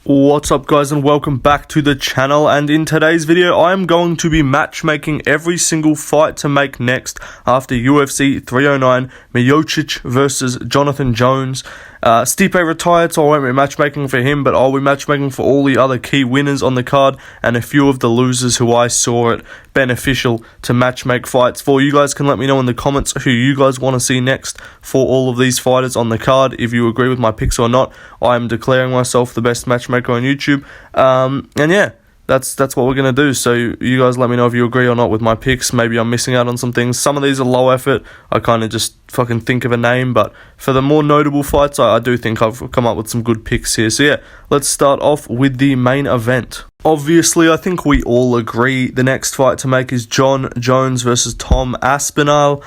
What's up guys, and welcome back to the channel. And in today's video I am going to be matchmaking every single fight to make next after UFC 309, Miocic versus Jonathan Jones. Stipe retired, so I won't be matchmaking for him, but I'll be matchmaking for all the other key winners on the card and a few of the losers who I saw it beneficial to matchmake fights for. You guys can let me know in the comments who you guys want to see next for all of these fighters on the card. If you agree with my picks or not, I am declaring myself the best matchmaker on YouTube. And yeah, that's what we're going to do. So you guys let me know if you agree or not with my picks. Maybe I'm missing out on some things. Some of these are low effort. I kind of just fucking think of a name. But for the more notable fights, I do think I've come up with some good picks here. So yeah, let's start off with the main event. Obviously, I think we all agree the next fight to make is Jon Jones versus Tom Aspinall.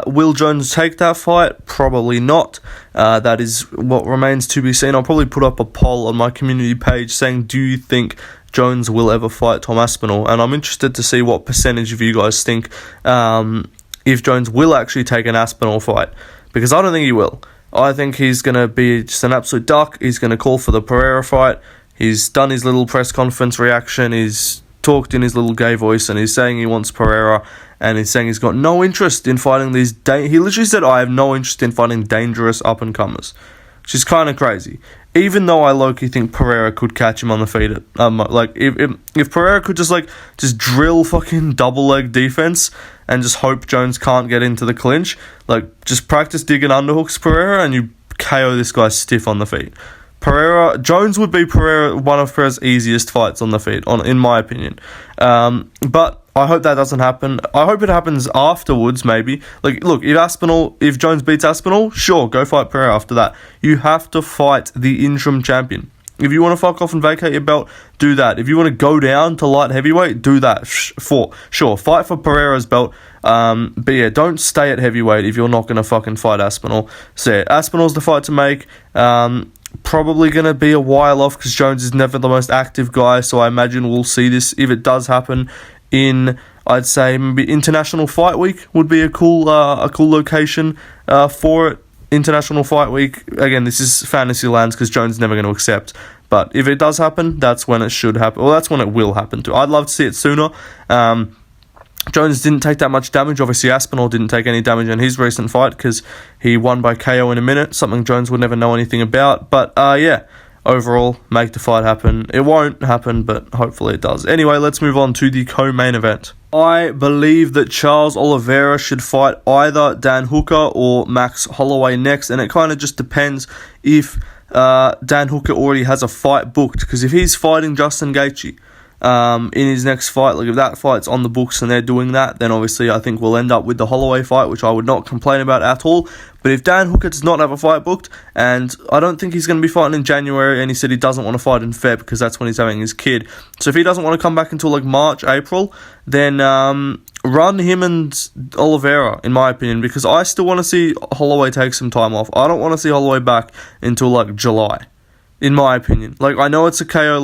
Will Jones take that fight? Probably not. That is what remains to be seen. I'll probably put up a poll on my community page saying, do you think Jones will ever fight Tom Aspinall? And I'm interested to see what percentage of you guys think if Jones will actually take an Aspinall fight, because I don't think he will. I think he's going to be just an absolute duck. He's going to call for the Pereira fight. He's done his little press conference reaction. He's talked in his little gay voice, and he's saying he wants Pereira, and he's saying he's got no interest in fighting these. He literally said, "I have no interest in fighting dangerous up and comers," which is kind of crazy. Even though I low-key think Pereira could catch him on the feet. Like if Pereira could just drill fucking double leg defense and just hope Jones can't get into the clinch, like just practice digging underhooks Pereira and you KO this guy stiff on the feet. Jones would be one of Pereira's easiest fights on the feet, in my opinion. But I hope that doesn't happen. I hope it happens afterwards, maybe. Like, look, if Jones beats Aspinall, sure, go fight Pereira after that. You have to fight the interim champion. If you want to fuck off and vacate your belt, do that. If you want to go down to light heavyweight, do that. Sure, fight for Pereira's belt. But yeah, don't stay at heavyweight if you're not going to fucking fight Aspinall. So yeah, Aspinall's the fight to make. Probably going to be a while off because Jones is never the most active guy, so I imagine we'll see this, if it does happen, in, I'd say, maybe International Fight Week would be a cool location for it. International Fight Week, again, this is fantasy lands because Jones is never going to accept, but if it does happen, that's when it should happen. Well, that's when it will happen too. I'd love to see it sooner. Jones didn't take that much damage. Obviously, Aspinall didn't take any damage in his recent fight because he won by KO in a minute, something Jones would never know anything about. But yeah, overall, make the fight happen. It won't happen, but hopefully it does. Anyway, let's move on to the co-main event. I believe that Charles Oliveira should fight either Dan Hooker or Max Holloway next, and it kind of just depends if Dan Hooker already has a fight booked, because if he's fighting Justin Gaethje in his next fight, like if that fight's on the books and they're doing that, then obviously I think we'll end up with the Holloway fight, which I would not complain about at all. But if Dan Hooker does not have a fight booked, and I don't think he's going to be fighting in January, and he said he doesn't want to fight in Feb because that's when he's having his kid, so if he doesn't want to come back until like March, April, then run him and Oliveira, in my opinion, because I still want to see Holloway take some time off. I don't want to see Holloway back until like July, in my opinion. Like, I know it's a KO,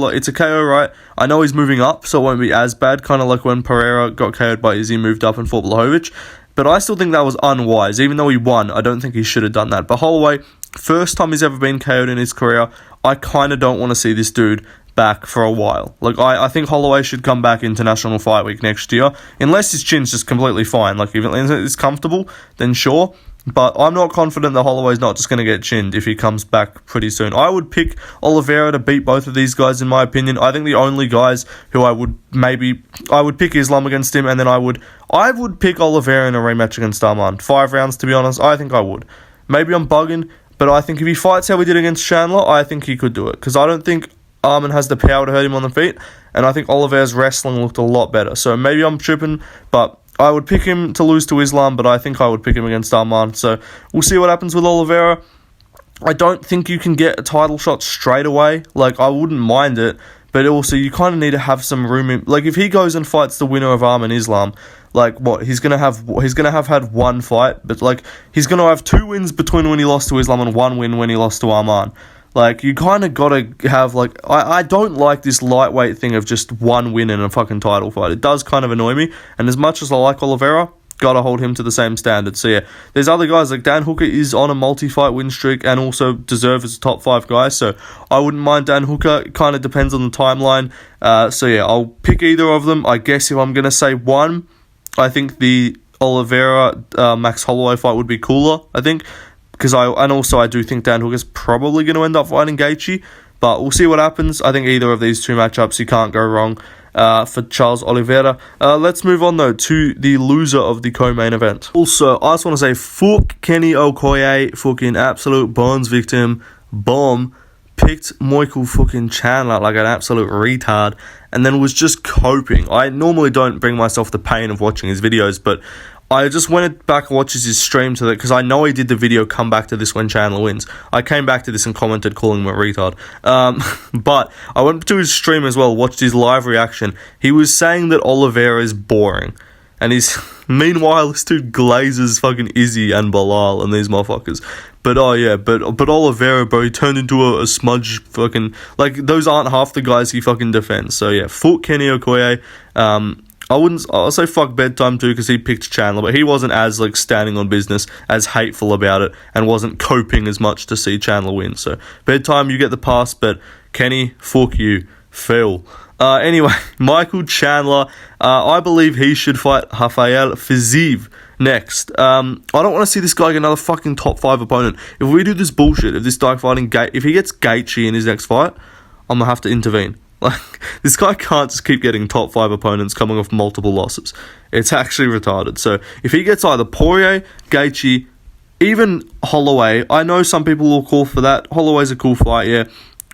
right? I know he's moving up, so it won't be as bad, kind of like when Pereira got KO'd by Izzy, moved up and fought Blachowicz. But I still think that was unwise. Even though he won, I don't think he should have done that. But Holloway, first time he's ever been KO'd in his career, I kind of don't want to see this dude back for a while. Like, I think Holloway should come back International Fight Week next year, unless his chin's just completely fine. Like, if it's comfortable, then sure. But I'm not confident that Holloway's not just going to get chinned if he comes back pretty soon. I would pick Oliveira to beat both of these guys, in my opinion. I think the only guys who I would pick Islam against him, and then I would pick Oliveira in a rematch against Arman. 5 rounds, to be honest. I think I would. Maybe I'm bugging, but I think if he fights how he did against Chandler, I think he could do it. Because I don't think Arman has the power to hurt him on the feet, and I think Oliveira's wrestling looked a lot better. So maybe I'm tripping, but I would pick him to lose to Islam, but I think I would pick him against Arman. So we'll see what happens with Oliveira. I don't think you can get a title shot straight away. Like, I wouldn't mind it, but also you kind of need to have some room. Like, if he goes and fights the winner of Arman Islam, like, what, he's gonna have had one fight, but like he's gonna have 2 wins between when he lost to Islam and 1 win when he lost to Arman. Like, you kind of got to have, like, I don't like this lightweight thing of just 1 win in a fucking title fight. It does kind of annoy me, and as much as I like Oliveira, gotta hold him to the same standard. So yeah, there's other guys like Dan Hooker is on a multi-fight win streak and also deserves as a top 5 guy. So I wouldn't mind Dan Hooker. It kind of depends on the timeline. So yeah, I'll pick either of them. I guess if I'm gonna say one, I think the Oliveira Max Holloway fight would be cooler. I think because I do think Dan Hooker's probably gonna end up fighting Gaethje, but we'll see what happens. I think either of these two matchups you can't go wrong. For Charles Oliveira. Let's move on though to the loser of the co-main event. Also, I just want to say fuck Kenny Okoye, fucking absolute Burns victim, bomb, picked Michael fucking Chandler like an absolute retard, and then was just coping. I normally don't bring myself the pain of watching his videos, but I just went back and watched his stream to that because I know he did the video come back to this when Chandler wins. I came back to this and commented calling him a retard. But I went to his stream as well, watched his live reaction. He was saying that Oliveira is boring. And he's meanwhile this dude glazes fucking Izzy and Bilal and these motherfuckers. But but Oliveira, bro, he turned into a smudge fucking, like, those aren't half the guys he fucking defends. So yeah, fuck Kenny Okoye. I'll say fuck Bedtime too because he picked Chandler, but he wasn't as like standing on business, as hateful about it, and wasn't coping as much to see Chandler win. So Bedtime, you get the pass, but Kenny, fuck you, Phil. Anyway, Michael Chandler, I believe he should fight Rafael Fiziev next. I don't want to see this guy get another fucking top 5 opponent. If we do this bullshit, if this guy if he gets Gaethje in his next fight, I'm gonna have to intervene. Like, this guy can't just keep getting top 5 opponents coming off multiple losses. It's actually retarded. So if he gets either Poirier, Gaethje, even Holloway, I know some people will call for that. Holloway's a cool fight, yeah.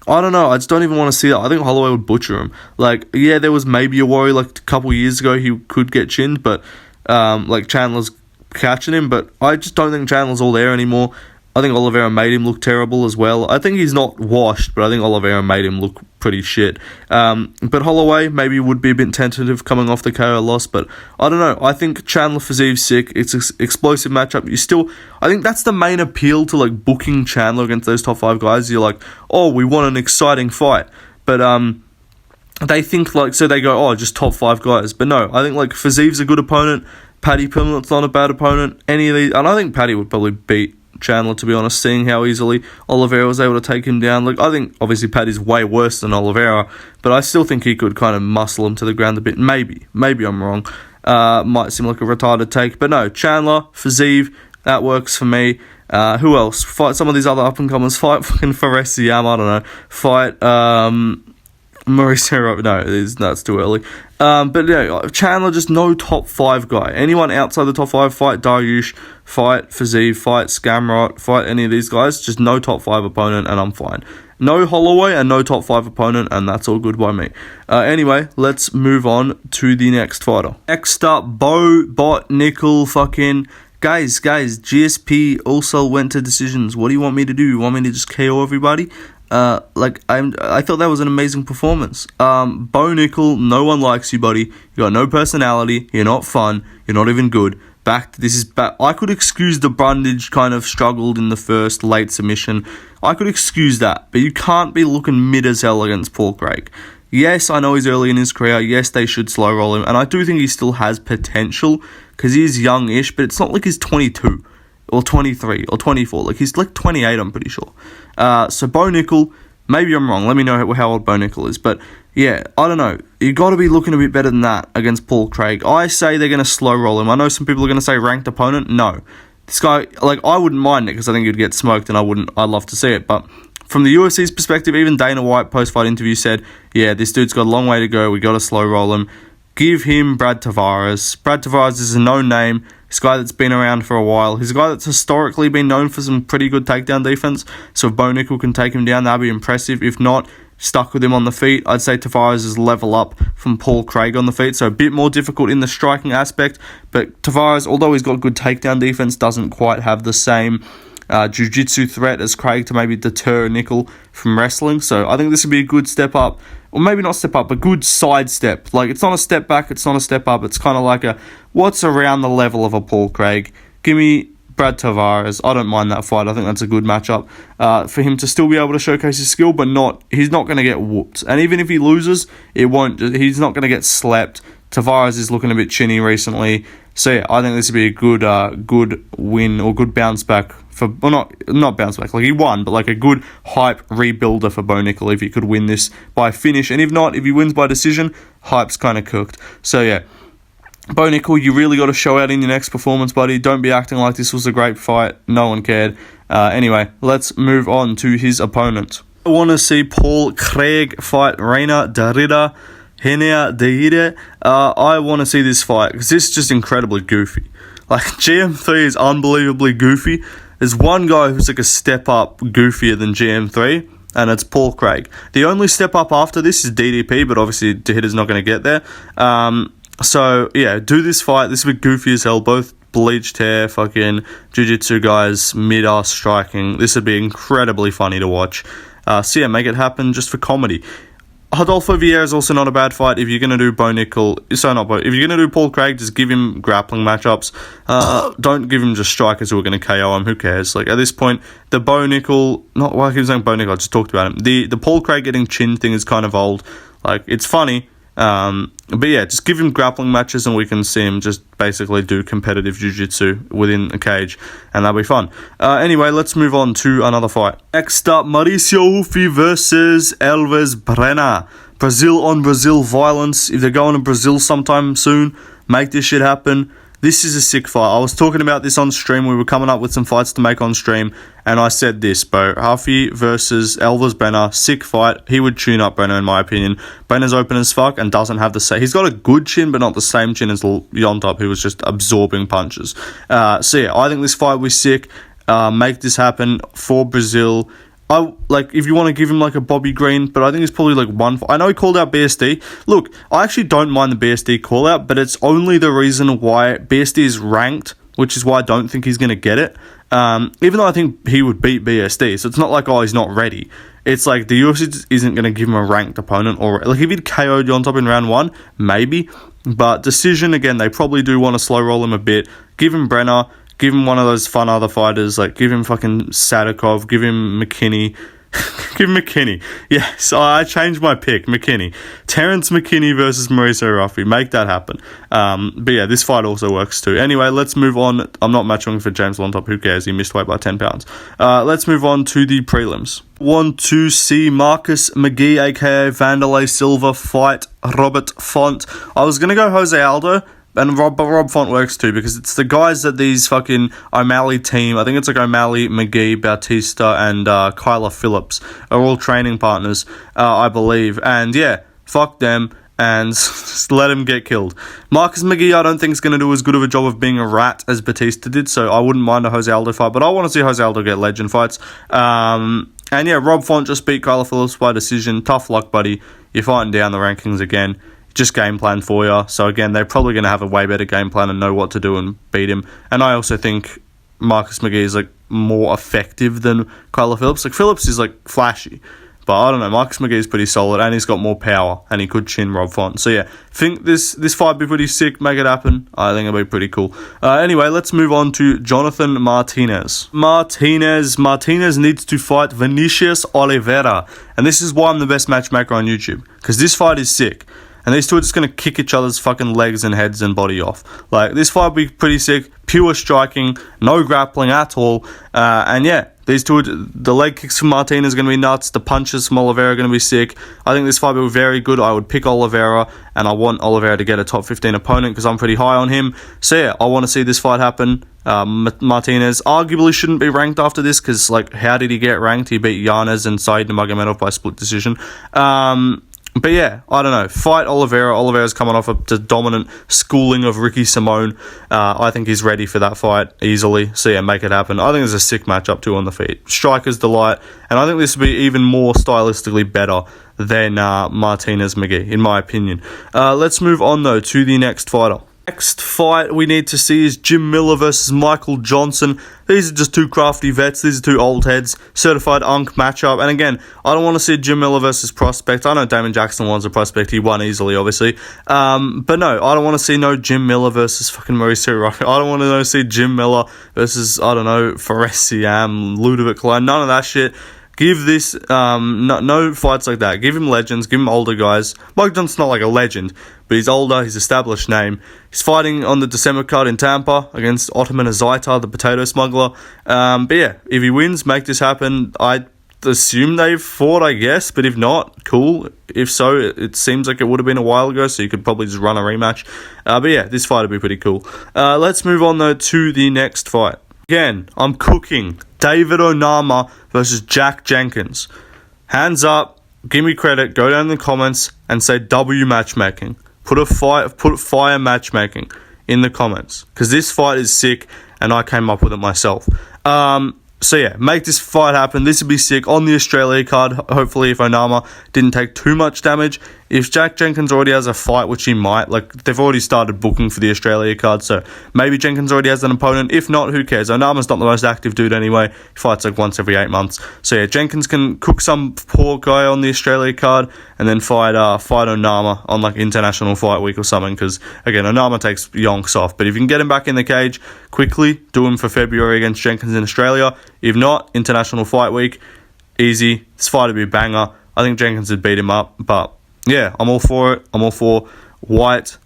I don't know. I just don't even want to see that. I think Holloway would butcher him. Like, yeah, there was maybe a worry like a couple years ago he could get chinned, but like Chandler's catching him. But I just don't think Chandler's all there anymore. I think Oliveira made him look terrible as well. I think he's not washed, but I think Oliveira made him look pretty shit. But Holloway maybe would be a bit tentative coming off the KO loss, but I don't know. I think Chandler Fiziev's sick. It's an explosive matchup. I think that's the main appeal to like booking Chandler against those top 5 guys. You're like, oh, we want an exciting fight. But they think like, so they go, oh, just top 5 guys. But no, I think like Fiziev's a good opponent. Paddy Pimblett's not a bad opponent. Any of these, and I think Paddy would probably beat Chandler, to be honest, seeing how easily Oliveira was able to take him down. Like, I think obviously Paddy's way worse than Oliveira, but I still think he could kind of muscle him to the ground a bit. Maybe I'm wrong. Might seem like a retarded take, but no, Chandler, Fiziev, that works for me. Who else? Fight some of these other up-and-comers. Fight fucking Fares Siam, I don't know. Fight Mauricio, no, that's too early. But yeah, Chandler, just no top 5 guy. Anyone outside the top 5, fight Dariush, fight Fiziev, fight Scamrot, fight any of these guys. Just no top 5 opponent, and I'm fine. No Holloway and no top 5 opponent, and that's all good by me. Anyway, let's move on to the next fighter. Next up, Bo Bot Nickel fucking. Guys, GSP also went to decisions. What do you want me to do? You want me to just KO everybody? I thought that was an amazing performance. Bo Nickel, no one likes you, buddy. You got no personality. You're not fun. You're not even good. I could excuse the Brundage kind of struggled in the first late submission. I could excuse that, but you can't be looking mid as hell against Paul Craig. Yes, I know he's early in his career. Yes, they should slow roll him, and I do think he still has potential because he is young-ish, but it's not like he's 22 or 23 or 24. Like, he's like 28, I'm pretty sure. So Bo Nickel, maybe I'm wrong. Let me know how old Bo Nickel is. But yeah, I don't know. You got to be looking a bit better than that against Paul Craig. I say they're going to slow roll him. I know some people are going to say ranked opponent. No. This guy, like, I wouldn't mind it because I think he'd get smoked and I'd love to see it. But from the UFC's perspective, even Dana White post-fight interview said, yeah, this dude's got a long way to go. We got to slow roll him. Give him Brad Tavares. Brad Tavares is a known name. He's a guy that's been around for a while. He's a guy that's historically been known for some pretty good takedown defense. So if Bo Nickel can take him down, that'd be impressive. If not, stuck with him on the feet. I'd say Tavares is level up from Paul Craig on the feet. So a bit more difficult in the striking aspect. But Tavares, although he's got good takedown defense, doesn't quite have the same jiu-jitsu threat as Craig to maybe deter Nickel from wrestling. So I think this would be a good step up. Or maybe not step up, but good side step. Like, it's not a step back, it's not a step up. It's kind of like what's around the level of a Paul Craig. Give me Brad Tavares. I don't mind that fight. I think that's a good matchup for him to still be able to showcase his skill, but he's not going to get whooped. And even if he loses, he's not going to get slept Tavares is looking a bit chinny recently. So yeah, I think this would be a good win or good bounce back for, well, not bounce back, like he won, but like a good hype rebuilder for Bo Nickel if he could win this by finish. And if not, if he wins by decision, hype's kind of cooked. So yeah, Bo Nickel, you really got to show out in your next performance, buddy. Don't be acting like this was a great fight. No one cared. Anyway, let's move on to his opponent. I want to see Paul Craig fight Reina Darida. I want to see this fight because this is just incredibly goofy. Like, GM3 is unbelievably goofy. There's one guy who's like a step up goofier than GM3, and it's Paul Craig. The only step up after this is DDP, but obviously Dahida's not going to get there. So yeah, do this fight. This will be goofy as hell. Both bleached hair, fucking jiu-jitsu guys, mid-ass striking. This would be incredibly funny to watch. So yeah, make it happen just for comedy. Rodolfo Vieira is also not a bad fight if you're going to do Bo Nickel. If you're going to do Paul Craig, just give him grappling matchups. Don't give him just strikers who are going to KO him. Who cares? Like, at this point, the Bo Nickel, not why I keep saying Bo Nickel, I just talked about him. The Paul Craig getting chin thing is kind of old. Like, it's funny. But yeah, just give him grappling matches and we can see him just basically do competitive jiu-jitsu within a cage, and that'll be fun. Anyway, let's move on to another fight. Next up, Mauricio Hufi versus Elvis Brenner. Brazil on Brazil violence. If they're going to Brazil sometime soon, make this shit happen. This is a sick fight. I was talking about this on stream. We were coming up with some fights to make on stream, and I said this, bro. Huffy versus Elvis Brenner, sick fight. He would tune up Brenner, in my opinion. Brenner's open as fuck and doesn't have the same. He's got a good chin, but not the same chin as Yontop, who was just absorbing punches. So yeah, I think this fight was sick. Make this happen for Brazil. If you want to give him like a Bobby Green, but I think it's probably like one. I know he called out BSD. Look, I actually don't mind the BSD call out, but it's only the reason why BSD is ranked, which is why I don't think he's going to get it. Even though I think he would beat BSD, so it's not like, oh, he's not ready. It's like the UFC just isn't going to give him a ranked opponent, or like if he'd KO'd on top in round 1, maybe. But decision, again, they probably do want to slow roll him a bit. Give him Brenner. Give him one of those fun other fighters, like give him fucking Sadikov, give him McKinney. Give him McKinney. Yes, I changed my pick, McKinney. Terrence McKinney versus Mauricio Ruffy. Make that happen. But yeah, this fight also works too. Anyway, let's move on. I'm not matching for James Lontop. Who cares? He missed weight by 10 pounds. Let's move on to the prelims. Want to see Marcus McGee, aka Vanderlei Silva, fight Robert Font. I was going to go Jose Aldo, and Rob Font works too, because it's the guys that these fucking O'Malley team, I think it's like O'Malley, McGee, Bautista, and Kyler Phillips are all training partners, I believe. And yeah, fuck them and just let him get killed. Marcus McGee, I don't think is going to do as good of a job of being a rat as Bautista did, so I wouldn't mind a Jose Aldo fight, but I want to see Jose Aldo get legend fights. And yeah, Rob Font just beat Kyler Phillips by decision. Tough luck, buddy. You're fighting down the rankings again. Just game plan for you. So again, they're probably going to have a way better game plan and know what to do and beat him. And I also think Marcus McGee is like more effective than Kyler Phillips. Like Phillips is like flashy, but I don't know. Marcus McGee is pretty solid and he's got more power and he could chin Rob Font. So yeah, think this fight would be pretty sick. Make it happen. I think it'll be pretty cool. Anyway, let's move on to Jonathan Martinez. Martinez needs to fight Vinicius Oliveira, and this is why I'm the best matchmaker on YouTube, because this fight is sick. And these two are just going to kick each other's fucking legs and heads and body off. Like, this fight will be pretty sick. Pure striking. No grappling at all. And yeah, these two, the leg kicks from Martinez are going to be nuts. The punches from Oliveira are going to be sick. I think this fight will be very good. I would pick Oliveira. And I want Oliveira to get a top 15 opponent because I'm pretty high on him. So yeah, I want to see this fight happen. Martinez arguably shouldn't be ranked after this because, like, how did he get ranked? He beat Yanez and Said Nurmagomedov by split decision. But yeah, I don't know. Fight Oliveira. Oliveira's coming off a dominant schooling of Ricky Simone. I think he's ready for that fight easily. So yeah, make it happen. I think it's a sick matchup too on the feet. Striker's delight. And I think this will be even more stylistically better than Martinez McGee, in my opinion. Let's move on though to the next fighter. Next fight we need to see is Jim Miller versus Michael Johnson. These are just two crafty vets. These are two old heads. Certified Unk matchup. And again, I don't want to see Jim Miller versus Prospect. I know Damon Jackson was a Prospect. He won easily, obviously. But no, I don't want to see no Jim Miller versus fucking Mauricio Ruffy. I don't want to see Jim Miller versus, I don't know, Fares Siam, Ludovic Klein. None of that shit. Give this, no fights like that. Give him legends, give him older guys. Mike Johnson's not like a legend, but he's older, he's established name. He's fighting on the December card in Tampa against Ottoman Azaita, the potato smuggler. But yeah, if he wins, make this happen. I assume they've fought, I guess, but if not, cool. If so, it seems like it would have been a while ago, so you could probably just run a rematch. But yeah, this fight would be pretty cool. Let's move on, though, to the next fight. Again, I'm cooking. David Onama versus Jack Jenkins. Hands up, give me credit, go down in the comments and say W matchmaking. Put fire matchmaking in the comments, because this fight is sick and I came up with it myself. So yeah, make this fight happen. This would be sick on the Australia card. Hopefully, if Onama didn't take too much damage. If Jack Jenkins already has a fight, which he might, like they've already started booking for the Australia card, so maybe Jenkins already has an opponent. If not, who cares? Onama's not the most active dude anyway. He fights like once every 8 months. So yeah, Jenkins can cook some poor guy on the Australia card and then fight Onama on like International Fight Week or something. Because again, Onama takes yonks off, but if you can get him back in the cage quickly, do him for February against Jenkins in Australia. If not, International Fight Week, easy. This fight would be a banger. I think Jenkins would beat him up, but yeah, I'm all for it. I'm all for white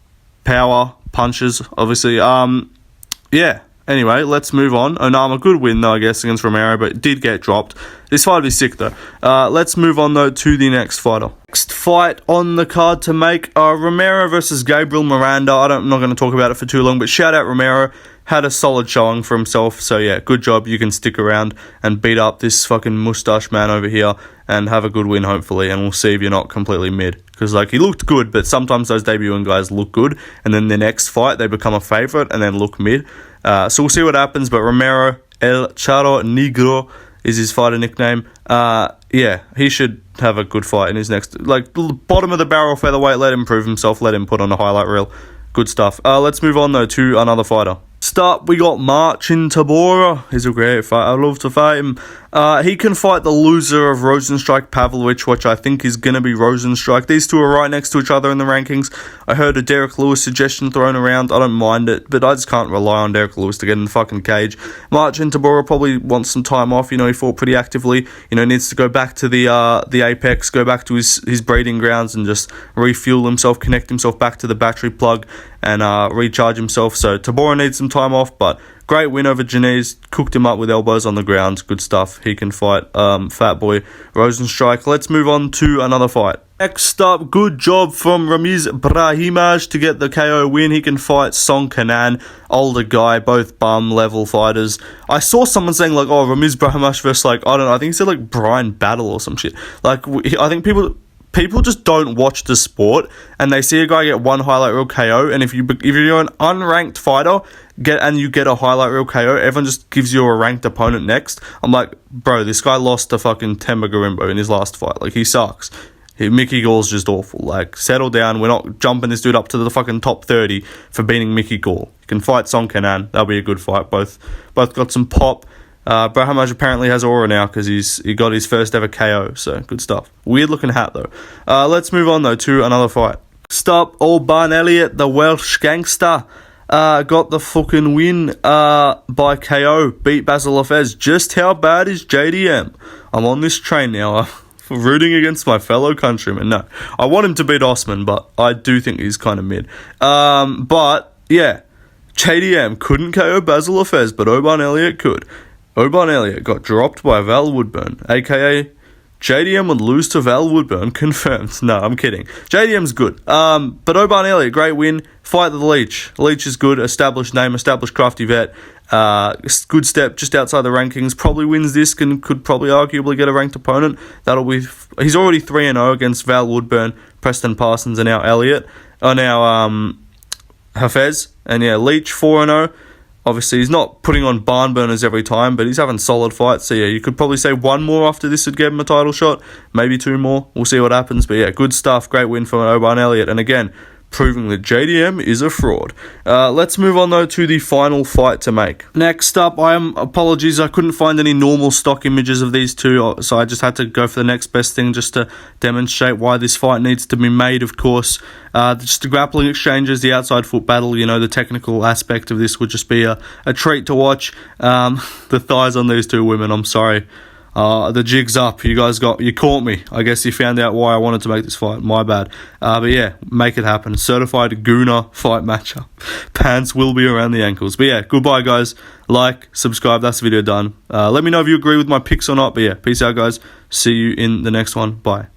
power punches, obviously. Yeah. Anyway, let's move on. Onama, good win though, I guess, against Romero, but did get dropped. This fight would be sick though. Let's move on though to the next fighter. Next fight on the card to make, Romero versus Gabriel Miranda. I'm not going to talk about it for too long, but shout out Romero. Had a solid showing for himself, so yeah, good job. You can stick around and beat up this fucking mustache man over here and have a good win, hopefully, and we'll see if you're not completely mid. Because, like, he looked good, but sometimes those debuting guys look good, and then the next fight, they become a favourite and then look mid. So we'll see what happens, but Romero, El Charro Negro is his fighter nickname. Yeah, he should have a good fight in his next, like, bottom of the barrel featherweight. Let him prove himself, let him put on a highlight reel. Good stuff. Let's move on, though, to another fighter. Start, we got Marcin Tybura. He's a great fight. I love to fight him. He can fight the loser of Rosenstrike Pavlovich, which I think is going to be Rosenstrike. These two are right next to each other in the rankings. I heard a Derek Lewis suggestion thrown around. I don't mind it, but I just can't rely on Derek Lewis to get in the fucking cage. Marcin Tybura probably wants some time off. You know, he fought pretty actively. You know, needs to go back to the apex, go back to his breeding grounds and just refuel himself, connect himself back to the battery plug and recharge himself. So Tybura needs some time off, but great win over Janese. Cooked him up with elbows on the ground. Good stuff. He can fight Fat Boy Rosenstrike. Let's move on to another fight. Next up, good job from Ramiz Brahimaj to get the KO win. He can fight Song Kanan, older guy, both bum level fighters. I saw someone saying like, oh, Ramiz Brahimaj versus like, I don't know, I think he said like Brian Battle or some shit. Like, I think people just don't watch the sport and they see a guy get one highlight reel KO, and if you're an unranked fighter and you get a highlight reel KO, everyone just gives you a ranked opponent next. I'm like, bro, this guy lost to fucking Temba Garimbo in his last fight. Like, he sucks. Mickey Gall's just awful. Like, settle down. We're not jumping this dude up to the fucking top 30 for beating Mickey Gall. You can fight Song Kanan. That'll be a good fight. Both got some pop. Brahimaj apparently has aura now because he got his first ever KO, so good stuff. Weird looking hat though. Let's move on though to another fight. Stop, Alban Elliott, the Welsh gangster, got the fucking win by KO, beat Basil Lafez. Just how bad is JDM? I'm on this train now. Rooting against my fellow countrymen. No, I want him to beat Osman, but I do think he's kind of mid. But yeah, JDM couldn't KO Basil Lafez, but Alban Elliott could. Alban Elliott got dropped by Val Woodburn, aka JDM would lose to Val Woodburn, confirmed. No, I'm kidding. JDM's good. But Alban Elliott, great win. Fight the Leech. Leech is good, established name, established crafty vet. Good step just outside the rankings. Probably wins this and could probably arguably get a ranked opponent. He's already 3-0 against Val Woodburn, Preston Parsons, and now Elliott. Now Hafez. And yeah, Leech 4-0. Obviously, he's not putting on barn burners every time, but he's having solid fights. So, yeah, you could probably say one more after this would give him a title shot. Maybe two more. We'll see what happens. But, yeah, good stuff. Great win from Alban Elliott. And, again, proving that JDM is a fraud. Let's move on, though, to the final fight to make. Next up, apologies, I couldn't find any normal stock images of these two, so I just had to go for the next best thing just to demonstrate why this fight needs to be made, of course. Just the grappling exchanges, the outside foot battle, you know, the technical aspect of this would just be a treat to watch. The thighs on these two women, I'm sorry. The jig's up. You caught me. I guess you found out why I wanted to make this fight. My bad. But yeah, make it happen. Certified Gooner fight matchup. Pants will be around the ankles. But yeah, goodbye, guys. Like, subscribe. That's the video done. Let me know if you agree with my picks or not. But yeah, peace out, guys. See you in the next one. Bye.